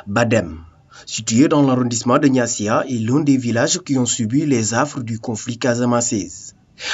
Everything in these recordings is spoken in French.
Badem, situé dans l'arrondissement de Niassia, est l'un des villages qui ont subi les affres du conflit casamançais.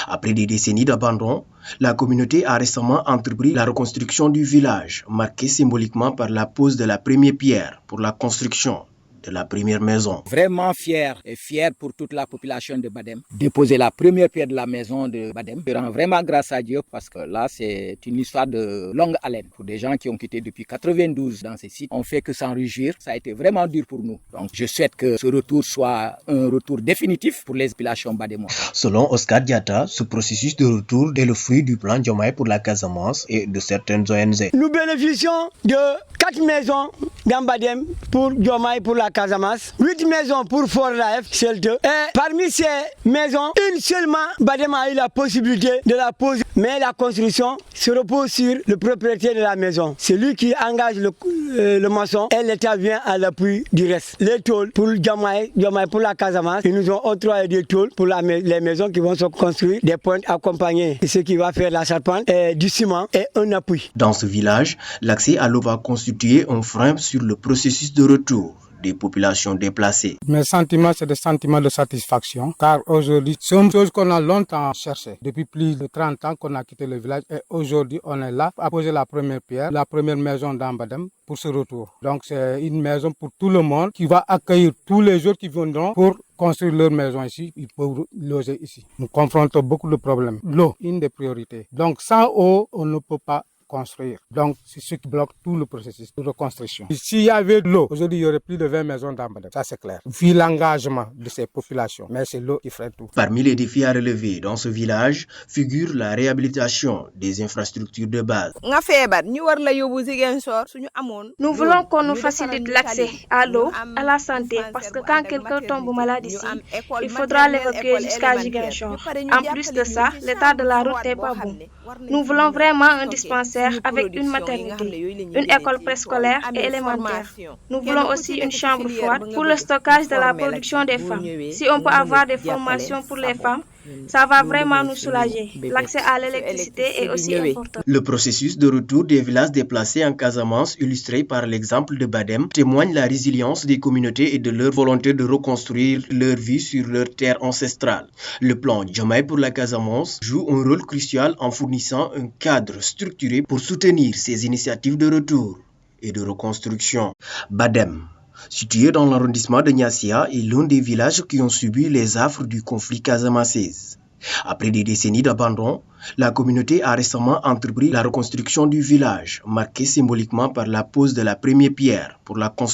Après des décennies d'abandon, la communauté a récemment entrepris la reconstruction du village, marquée symboliquement par la pose de la première pierre pour la construction de la première maison. Vraiment fier et fier pour toute la population de Badem. Déposer la première pierre de la maison de Badem. Je rends vraiment grâce à Dieu parce que là, c'est une histoire de longue haleine. Pour des gens qui ont quitté depuis 92 dans ces sites, on fait que s'en réjouir. Ça a été vraiment dur pour nous. Donc, je souhaite que ce retour soit un retour définitif pour les populations badémoises. Selon Oscar Diatta, ce processus de retour est le fruit du plan Diomaye pour la Casamance et de certaines ONG. Nous bénéficions de 4 maisons dans Badem pour Diomaye pour la Casamance, 8 maisons pour Fort Life Shelter. Et parmi ces maisons, une seulement Badem a eu la possibilité de la poser. Mais la construction se repose sur le propriétaire de la maison. C'est lui qui engage le maçon et l'État vient à l'appui du reste. Les tôles pour Diomaye pour la Casamance, ils nous ont octroyé des tôles pour les maisons qui vont se construire, des pointes accompagnées de ce qui va faire la charpente, et du ciment et un appui. Dans ce village, l'accès à l'eau va constituer un frein sur le processus de retour des populations déplacées. Mes sentiments, c'est des sentiments de satisfaction, car aujourd'hui, c'est une chose qu'on a longtemps cherché. Depuis plus de 30 ans qu'on a quitté le village et aujourd'hui, on est là à poser la première pierre, la première maison dans Badem pour ce retour. Donc, c'est une maison pour tout le monde qui va accueillir tous les jours qui viendront pour construire leur maison ici, ils peuvent loger ici. Nous confrontons beaucoup de problèmes. L'eau, une des priorités. Donc, sans eau, on ne peut pas construire. Donc, c'est ce qui bloque tout le processus de reconstruction. S'il y avait de l'eau, aujourd'hui, il y aurait plus de 20 maisons dans Badem. Ça, c'est clair. Vu l'engagement de ces populations, mais c'est l'eau qui ferait tout. Parmi les défis à relever dans ce village figure la réhabilitation des infrastructures de base. Nous voulons qu'on nous facilite l'accès à l'eau, à la santé, parce que quand quelqu'un tombe malade ici, il faudra l'évacuer jusqu'à Ziguinchor. En plus de ça, l'état de la route n'est pas bon. Nous voulons vraiment un dispensaire avec une maternité, une école préscolaire et élémentaire. Nous voulons aussi une chambre froide pour le stockage de la production des femmes. Si on peut avoir des formations pour les femmes, ça va vraiment nous soulager. L'accès à l'électricité est aussi important. Le processus de retour des villages déplacés en Casamance, illustré par l'exemple de Badem, témoigne la résilience des communautés et de leur volonté de reconstruire leur vie sur leur terre ancestrale. Le plan Diomaye pour la Casamance joue un rôle crucial en fournissant un cadre structuré pour soutenir ces initiatives de retour et de reconstruction. Badem, situé dans l'arrondissement de Niassia, est l'un des villages qui ont subi les affres du conflit casamançais. Après des décennies d'abandon, la communauté a récemment entrepris la reconstruction du village, marquée symboliquement par la pose de la première pierre pour la construction